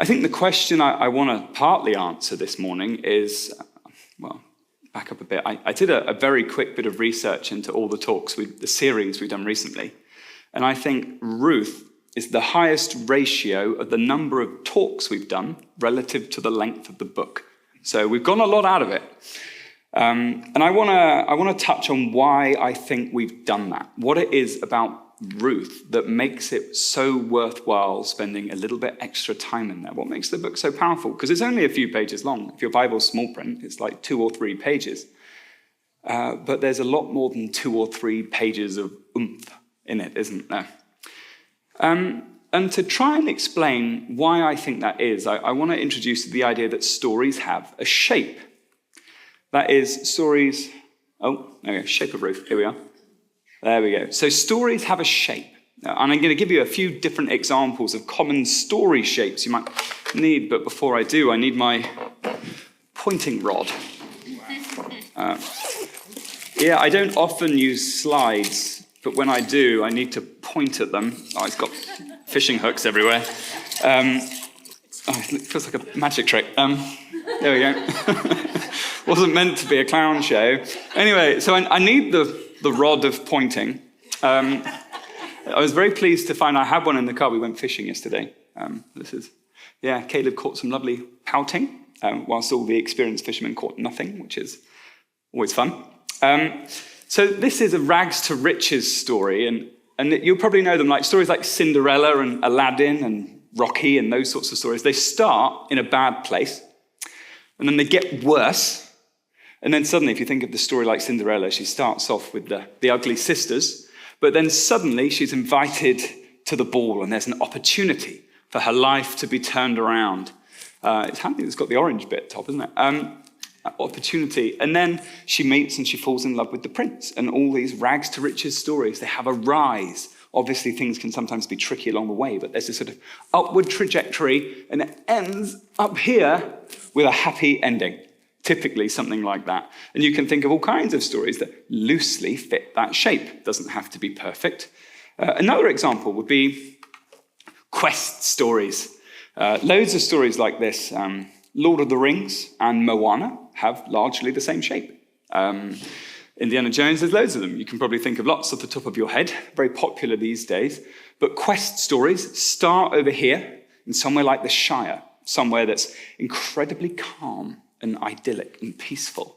I think the question I want to partly answer this morning is, well, back up a bit. I did a very quick bit of research into all the talks, the series we've done recently. And I think Ruth is the highest ratio of the number of talks we've done relative to the length of the book. So we've gotten a lot out of it. And I want to touch on why I think we've done that, what it is about Ruth that makes it so worthwhile spending a little bit extra time in there. What makes the book so powerful? Because it's only a few pages long. If your Bible's small print, it's like 2 or 3 pages. But there's a lot more than 2 or 3 pages of oomph in it, isn't there? And to try and explain why I think that is, I want to introduce the idea that stories have a shape. That is, stories... Oh, there we go, shape of Ruth. Here we are. There we go. So stories have a shape. And I'm going to give you a few different examples of common story shapes you might need. But before I do, I need my pointing rod. Yeah, I don't often use slides, but when I do, I need to point at them. Oh, it's got fishing hooks everywhere. It feels like a magic trick. There we go. Wasn't meant to be a clown show. Anyway, so I need the rod of pointing. I was very pleased to find I had one in the car. We went fishing yesterday. Caleb caught some lovely pouting, whilst all the experienced fishermen caught nothing, which is always fun. So this is a rags to riches story, and you'll probably know them, like stories like Cinderella and Aladdin and Rocky and those sorts of stories. They start in a bad place, and then they get worse. And then suddenly, if you think of the story like Cinderella, she starts off with the ugly sisters, but then suddenly she's invited to the ball, and there's an opportunity for her life to be turned around. It's handy, it's got the orange bit at the top, isn't it? Opportunity. And then she meets and she falls in love with the prince. And all these rags to riches stories, they have a rise. Obviously, things can sometimes be tricky along the way, but there's this sort of upward trajectory, and it ends up here with a happy ending. Typically something like that. And you can think of all kinds of stories that loosely fit that shape. Doesn't have to be perfect. Another example would be quest stories. Loads of stories like this. Lord of the Rings and Moana have largely the same shape. Indiana Jones, there's loads of them. You can probably think of lots off the top of your head. Very popular these days. But quest stories start over here in somewhere like the Shire. Somewhere that's incredibly calm and idyllic and peaceful.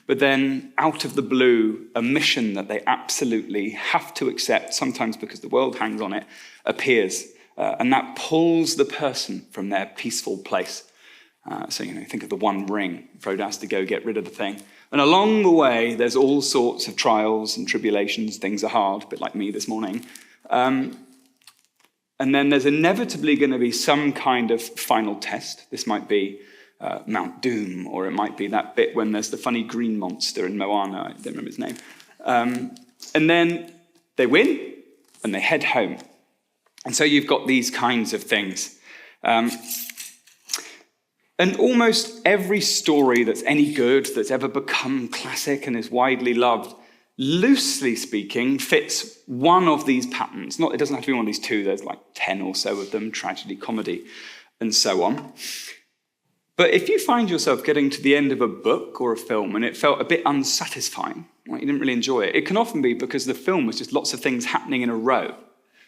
But then out of the blue, a mission that they absolutely have to accept, sometimes because the world hangs on it, appears. And that pulls the person from their peaceful place. So, think of the One Ring. Frodo has to go get rid of the thing. And along the way, there's all sorts of trials and tribulations. Things are hard, a bit like me this morning. And then there's inevitably going to be some kind of final test. This might be Mount Doom, or it might be that bit when there's the funny green monster in Moana. I don't remember his name. And then they win, and they head home. And so you've got these kinds of things. And almost every story that's any good, that's ever become classic and is widely loved, loosely speaking, fits one of these patterns. It doesn't have to be one of these 2. There's like 10 or so of them, tragedy, comedy, and so on. But if you find yourself getting to the end of a book or a film and it felt a bit unsatisfying, like you didn't really enjoy it, it can often be because the film was just lots of things happening in a row,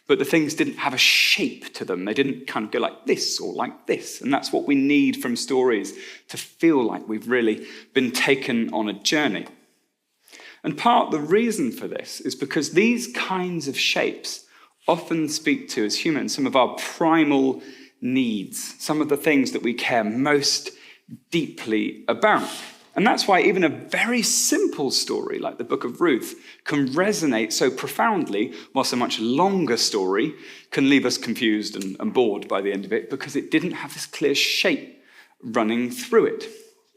but the things didn't have a shape to them. They didn't kind of go like this or like this. And that's what we need from stories, to feel like we've really been taken on a journey. And part of the reason for this is because these kinds of shapes often speak to, as humans, some of our primal needs, some of the things that we care most deeply about. And that's why even a very simple story like the book of Ruth can resonate so profoundly, whilst a much longer story can leave us confused and bored by the end of it, because it didn't have this clear shape running through it.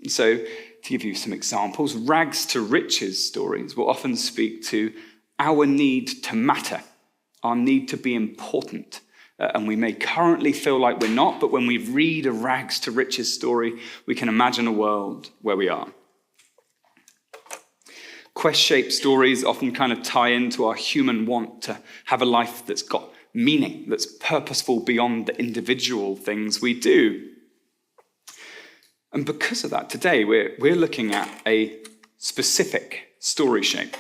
And so, to give you some examples, rags to riches stories will often speak to our need to matter, our need to be important. And we may currently feel like we're not, but when we read a rags to riches story, we can imagine a world where we are. Quest-shaped stories often kind of tie into our human want to have a life that's got meaning, that's purposeful beyond the individual things we do. And because of that, today we're looking at a specific story shape.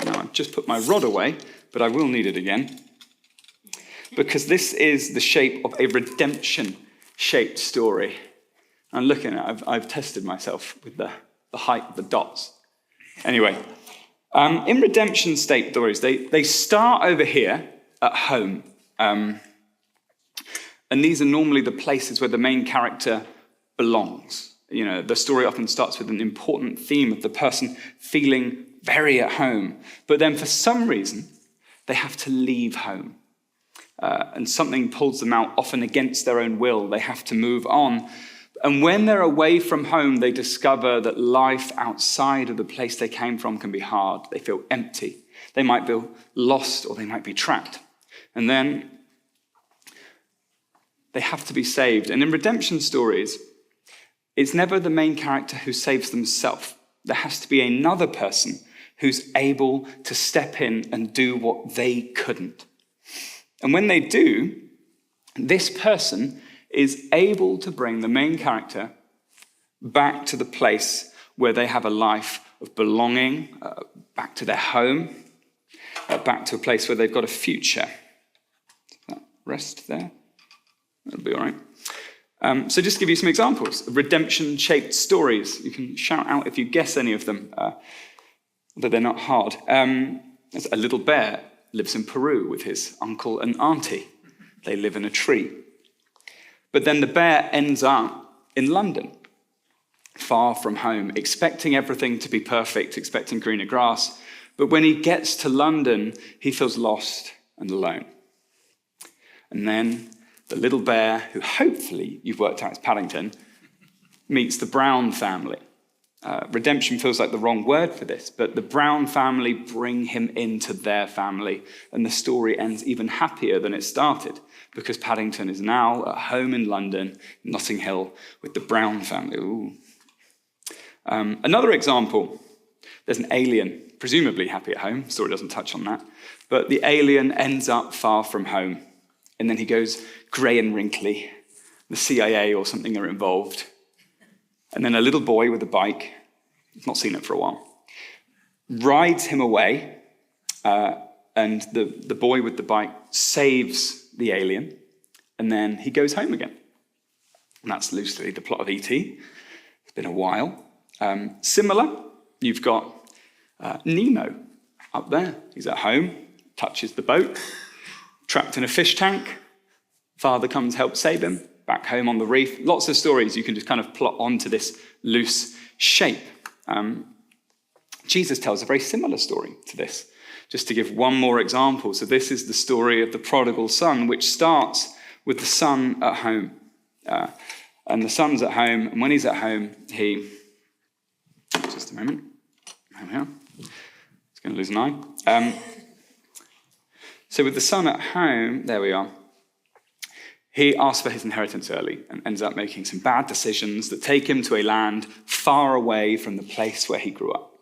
Now, I've just put my rod away, but I will need it again, because this is the shape of a redemption-shaped story. I'm looking at it, I've tested myself with the height of the dots. Anyway, in redemption state stories, they start over here at home. And these are normally the places where the main character belongs. You know, the story often starts with an important theme of the person feeling very at home. But then for some reason, they have to leave home. And something pulls them out, often against their own will. They have to move on. And when they're away from home, they discover that life outside of the place they came from can be hard. They feel empty. They might feel lost, or they might be trapped. And then they have to be saved. And in redemption stories, it's never the main character who saves themselves. There has to be another person who's able to step in and do what they couldn't. And when they do, this person is able to bring the main character back to the place where they have a life of belonging, back to their home, back to a place where they've got a future. That rest there? That'll be all right. So just to give you some examples of redemption-shaped stories. You can shout out if you guess any of them, although they're not hard. There's a little bear lives in Peru with his uncle and auntie. They live in a tree. But then the bear ends up in London, far from home, expecting everything to be perfect, expecting greener grass. But when he gets to London, he feels lost and alone. And then the little bear, who hopefully you've worked out is Paddington, meets the Brown family. Redemption feels like the wrong word for this, but the Brown family bring him into their family, and the story ends even happier than it started, because Paddington is now at home in London, Notting Hill, with the Brown family. Ooh. Another example, there's an alien, presumably happy at home. The story doesn't touch on that, but the alien ends up far from home, and then he goes grey and wrinkly. The CIA or something are involved. And then a little boy with a bike, I've not seen it for a while, rides him away, and the boy with the bike saves the alien, and then he goes home again. And that's loosely the plot of E.T. It's been a while. Similar, you've got Nemo up there. He's at home, touches the boat, trapped in a fish tank. Father comes, helps save him. Back home on the reef. Lots of stories you can just kind of plot onto this loose shape. Jesus tells a very similar story to this. Just to give one more example. So this is the story of the prodigal son, which starts with the son at home. And the son's at home, and when he's at home, just a moment. There we are. It's going to lose an eye. So with the son at home, there we are. He asks for his inheritance early and ends up making some bad decisions that take him to a land far away from the place where he grew up.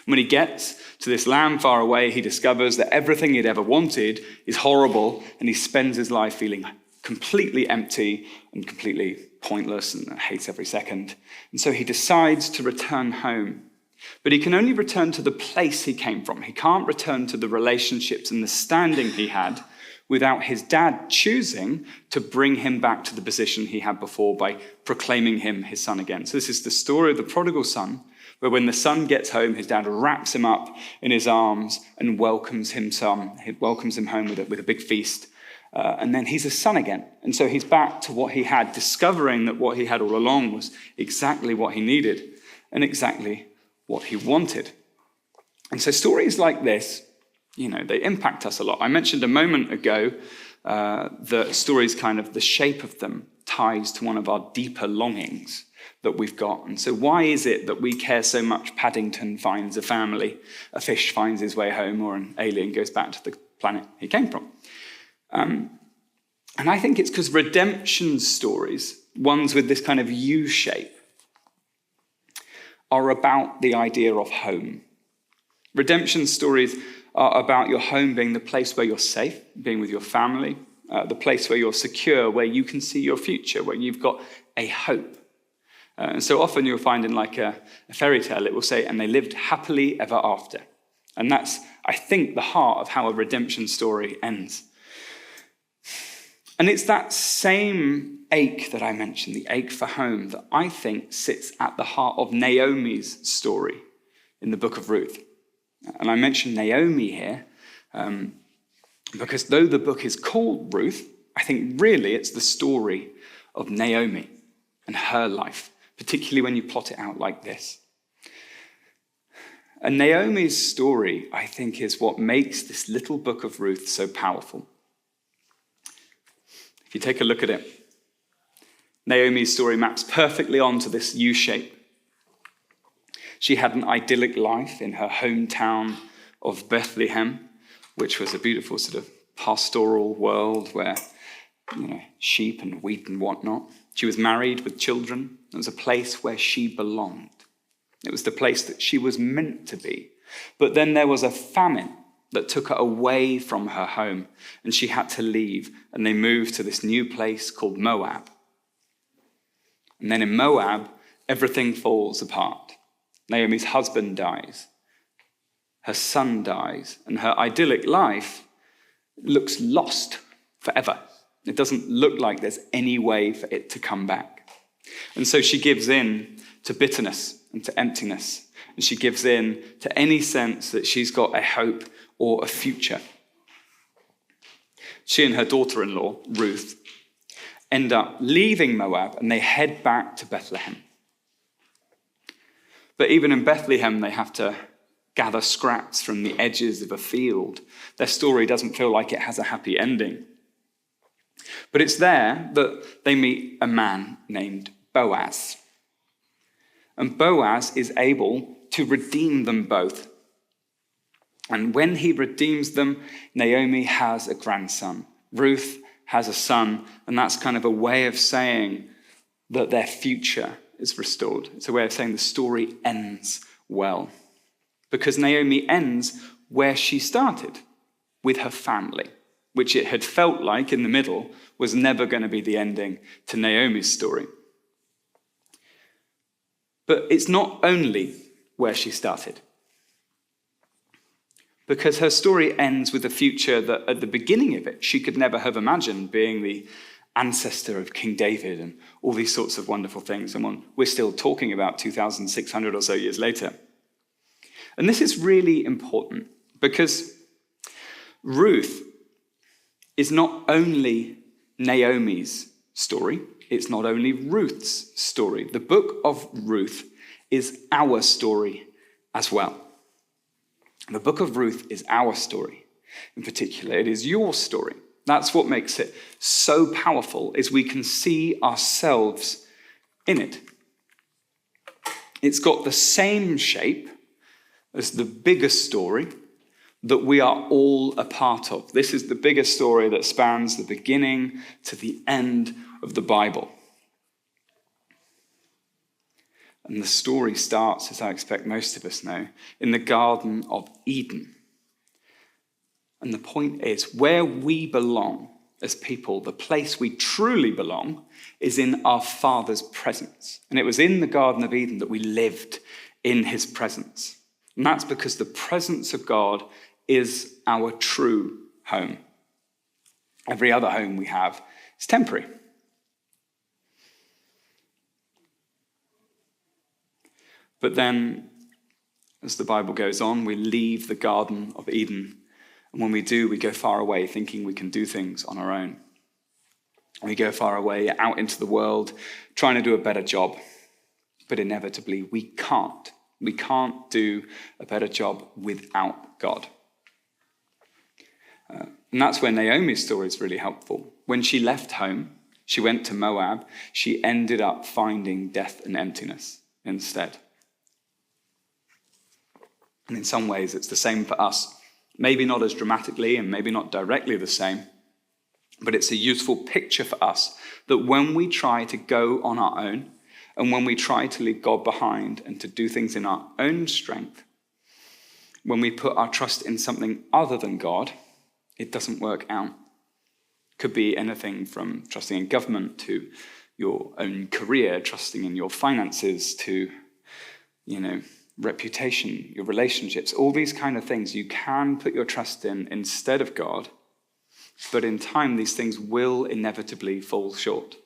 When he gets to this land far away, he discovers that everything he'd ever wanted is horrible, and he spends his life feeling completely empty and completely pointless and hates every second. And so he decides to return home. But he can only return to the place he came from. He can't return to the relationships and the standing he had without his dad choosing to bring him back to the position he had before by proclaiming him his son again. So this is the story of the prodigal son, where when the son gets home, his dad wraps him up in his arms and welcomes him home with a big feast. And then he's a son again. And so he's back to what he had, discovering that what he had all along was exactly what he needed and exactly what he wanted. And so stories like this, they impact us a lot. I mentioned a moment ago that stories, kind of the shape of them, ties to one of our deeper longings that we've got. And so why is it that we care so much Paddington finds a family, a fish finds his way home, or an alien goes back to the planet he came from? And I think it's because redemption stories, ones with this kind of U shape, are about the idea of home. Redemption stories are about your home being the place where you're safe, being with your family, the place where you're secure, where you can see your future, where you've got a hope. And so often you'll find in like a fairy tale, it will say, and they lived happily ever after. And that's, I think, the heart of how a redemption story ends. And it's that same ache that I mentioned, the ache for home, that I think sits at the heart of Naomi's story in the book of Ruth. And I mention Naomi here because though the book is called Ruth, I think really it's the story of Naomi and her life, particularly when you plot it out like this. And Naomi's story, I think, is what makes this little book of Ruth so powerful. If you take a look at it, Naomi's story maps perfectly onto this U shape. She had an idyllic life in her hometown of Bethlehem, which was a beautiful sort of pastoral world where, sheep and wheat and whatnot. She was married with children. It was a place where she belonged. It was the place that she was meant to be. But then there was a famine that took her away from her home, and she had to leave, and they moved to this new place called Moab. And then in Moab, everything falls apart. Naomi's husband dies, her son dies, and her idyllic life looks lost forever. It doesn't look like there's any way for it to come back. And so she gives in to bitterness and to emptiness, and she gives in to any sense that she's got a hope or a future. She and her daughter-in-law, Ruth, end up leaving Moab, and they head back to Bethlehem. But even in Bethlehem, they have to gather scraps from the edges of a field. Their story doesn't feel like it has a happy ending. But it's there that they meet a man named Boaz. And Boaz is able to redeem them both. And when he redeems them, Naomi has a grandson. Ruth has a son, and that's kind of a way of saying that their future is restored. It's a way of saying the story ends well. Because Naomi ends where she started, with her family, which it had felt like in the middle was never going to be the ending to Naomi's story. But it's not only where she started. Because her story ends with a future that at the beginning of it, she could never have imagined, being the ancestor of King David and all these sorts of wonderful things. And we're still talking about 2,600 or so years later. And this is really important because Ruth is not only Naomi's story, it's not only Ruth's story. The book of Ruth is our story as well. The book of Ruth is our story. In particular, it is your story. That's what makes it so powerful, is we can see ourselves in it. It's got the same shape as the bigger story that we are all a part of. This is the bigger story that spans the beginning to the end of the Bible. And the story starts, as I expect most of us know, in the Garden of Eden. And the point is, where we belong as people, the place we truly belong, is in our Father's presence. And it was in the Garden of Eden that we lived in his presence. And that's because the presence of God is our true home. Every other home we have is temporary. But then, as the Bible goes on, we leave the Garden of Eden. And when we do, we go far away thinking we can do things on our own. We go far away out into the world trying to do a better job. But inevitably, we can't. We can't do a better job without God. And that's where Naomi's story is really helpful. When she left home, she went to Moab, she ended up finding death and emptiness instead. And in some ways, it's the same for us. Maybe not as dramatically and maybe not directly the same, but it's a useful picture for us that when we try to go on our own and when we try to leave God behind and to do things in our own strength, when we put our trust in something other than God, it doesn't work out. Could be anything from trusting in government to your own career, trusting in your finances to, reputation, your relationships, all these kind of things you can put your trust in instead of God. But in time, these things will inevitably fall short,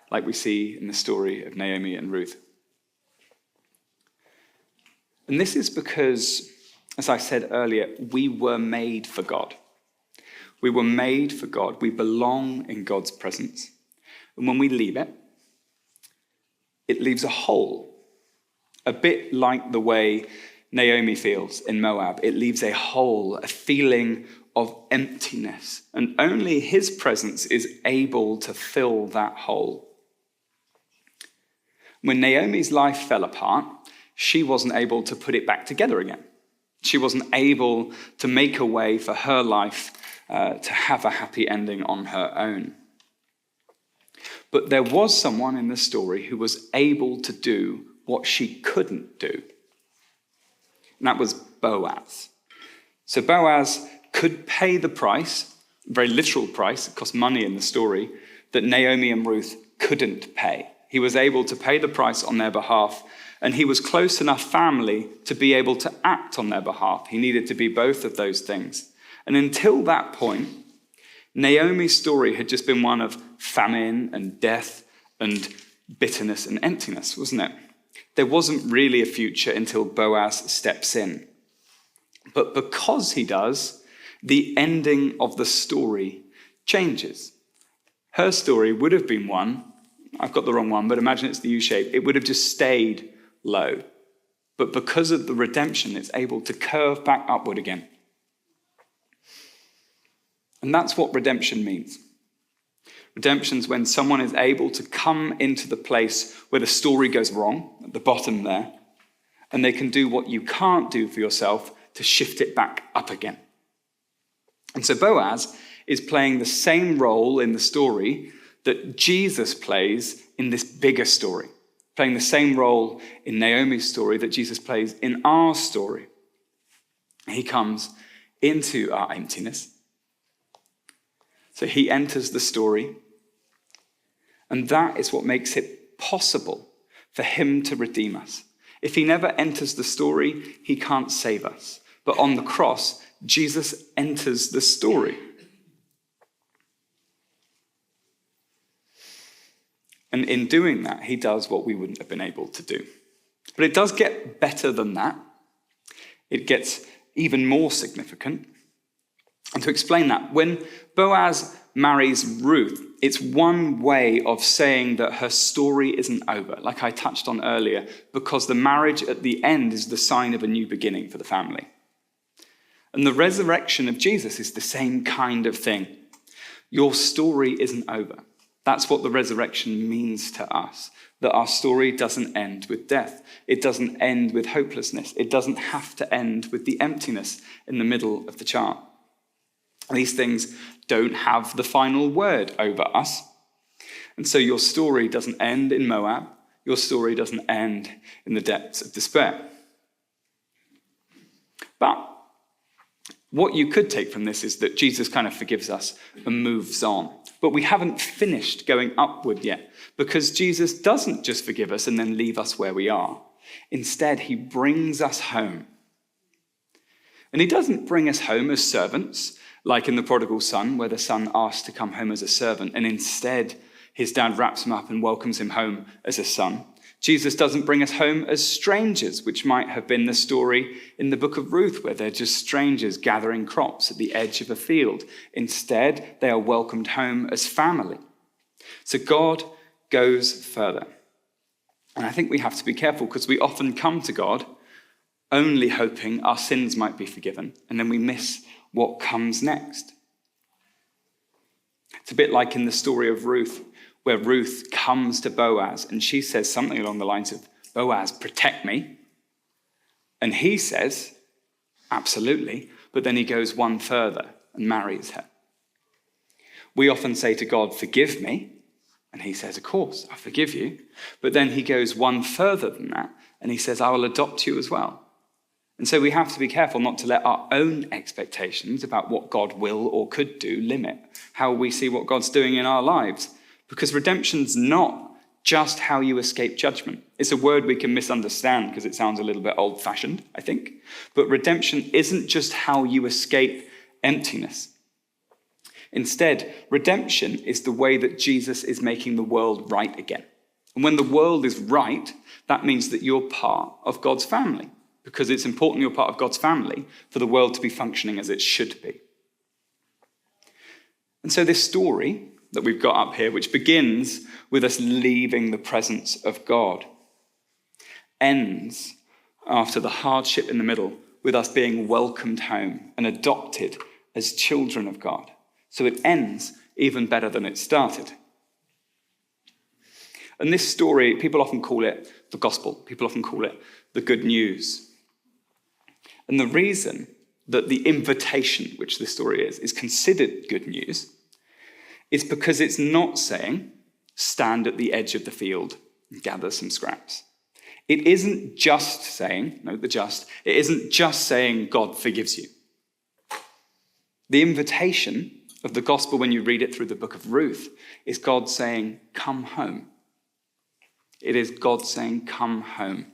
like we see in the story of Naomi and Ruth. And this is because, as I said earlier, we were made for God. We were made for God. We belong in God's presence. And when we leave it, it leaves a hole, a bit like the way Naomi feels in Moab. It leaves a hole, a feeling of emptiness. And only his presence is able to fill that hole. When Naomi's life fell apart, she wasn't able to put it back together again. She wasn't able to make a way for her life to have a happy ending on her own. But there was someone in the story who was able to do what she couldn't do. And that was Boaz. So Boaz could pay the price, a very literal price, it cost money in the story, that Naomi and Ruth couldn't pay. He was able to pay the price on their behalf, and he was close enough family to be able to act on their behalf. He needed to be both of those things. And until that point, Naomi's story had just been one of famine and death and bitterness and emptiness, wasn't it? There wasn't really a future until Boaz steps in. But because he does, the ending of the story changes. Her story would have been one, I've got the wrong one, but imagine it's the U shape. It would have just stayed low. But because of the redemption, it's able to curve back upward again. And that's what redemption means. Redemption's when someone is able to come into the place where the story goes wrong, at the bottom there, and they can do what you can't do for yourself to shift it back up again. And so Boaz is playing the same role in the story that Jesus plays in this bigger story, playing the same role in Naomi's story that Jesus plays in our story. He comes into our emptiness. So he enters the story, and that is what makes it possible for him to redeem us. If he never enters the story, he can't save us. But on the cross, Jesus enters the story. And in doing that, he does what we wouldn't have been able to do. But it does get better than that. It gets even more significant. And to explain that, when Boaz marries Ruth, it's one way of saying that her story isn't over, like I touched on earlier, because the marriage at the end is the sign of a new beginning for the family. And the resurrection of Jesus is the same kind of thing. Your story isn't over. That's what the resurrection means to us, that our story doesn't end with death. It doesn't end with hopelessness. It doesn't have to end with the emptiness in the middle of the chart. These things don't have the final word over us. And so your story doesn't end in Moab. Your story doesn't end in the depths of despair. But what you could take from this is that Jesus kind of forgives us and moves on. But we haven't finished going upward yet, because Jesus doesn't just forgive us and then leave us where we are. Instead, he brings us home. And he doesn't bring us home as servants, like in the prodigal son, where the son asked to come home as a servant, and instead his dad wraps him up and welcomes him home as a son. Jesus doesn't bring us home as strangers, which might have been the story in the book of Ruth, where they're just strangers gathering crops at the edge of a field. Instead, they are welcomed home as family. So God goes further. And I think we have to be careful, because we often come to God only hoping our sins might be forgiven, and then we miss what comes next. It's a bit like in the story of Ruth, where Ruth comes to Boaz and she says something along the lines of, "Boaz, protect me." And he says, "Absolutely." But then he goes one further and marries her. We often say to God, "Forgive me." And he says, "Of course, I forgive you." But then he goes one further than that and he says, "I will adopt you as well." And so we have to be careful not to let our own expectations about what God will or could do limit how we see what God's doing in our lives. Because redemption's not just how you escape judgment. It's a word we can misunderstand because it sounds a little bit old-fashioned, I think. But redemption isn't just how you escape emptiness. Instead, redemption is the way that Jesus is making the world right again. And when the world is right, that means that you're part of God's family, because it's important you're part of God's family for the world to be functioning as it should be. And so this story that we've got up here, which begins with us leaving the presence of God, ends after the hardship in the middle with us being welcomed home and adopted as children of God. So it ends even better than it started. And this story, people often call it the gospel. People often call it the good news. And the reason that the invitation, which this story is considered good news, is because it's not saying, stand at the edge of the field and gather some scraps. It isn't just saying, note the just, it isn't just saying God forgives you. The invitation of the gospel, when you read it through the book of Ruth, is God saying, come home. It is God saying, come home.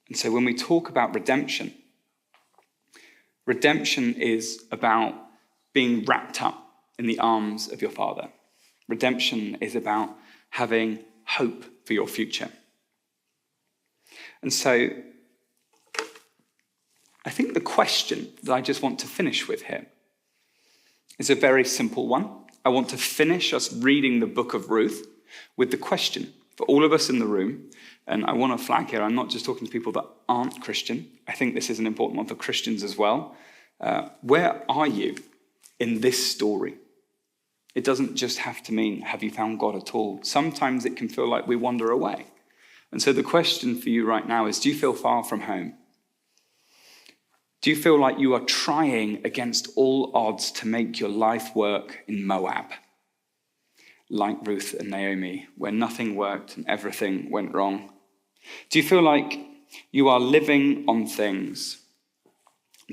And so when we talk about redemption, redemption is about being wrapped up in the arms of your Father. Redemption is about having hope for your future. And so I think the question that I just want to finish with here is a very simple one. I want to finish us reading the book of Ruth with the question for all of us in the room. And I want to flag here, I'm not just talking to people that aren't Christian. I think this is an important one for Christians as well. Where are you in this story? It doesn't just have to mean, have you found God at all? Sometimes it can feel like we wander away. And so the question for you right now is, do you feel far from home? Do you feel like you are trying against all odds to make your life work in Moab? Like Ruth and Naomi, where nothing worked and everything went wrong. Do you feel like you are living on things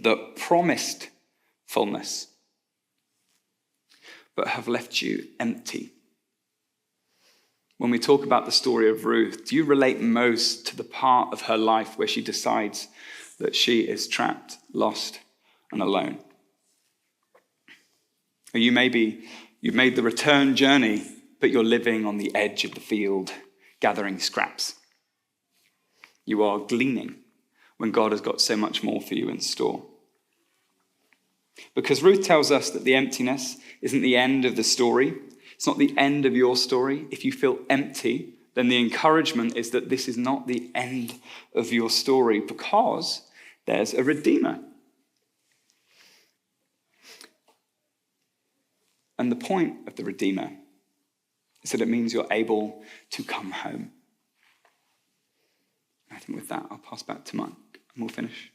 that promised fullness, but have left you empty? When we talk about the story of Ruth, do you relate most to the part of her life where she decides that she is trapped, lost, and alone? Or you've made the return journey, but you're living on the edge of the field, gathering scraps. You are gleaning when God has got so much more for you in store. Because Ruth tells us that the emptiness isn't the end of the story. It's not the end of your story. If you feel empty, then the encouragement is that this is not the end of your story, because there's a Redeemer. And the point of the Redeemer is that it means you're able to come home. I think with that, I'll pass back to Mike and we'll finish.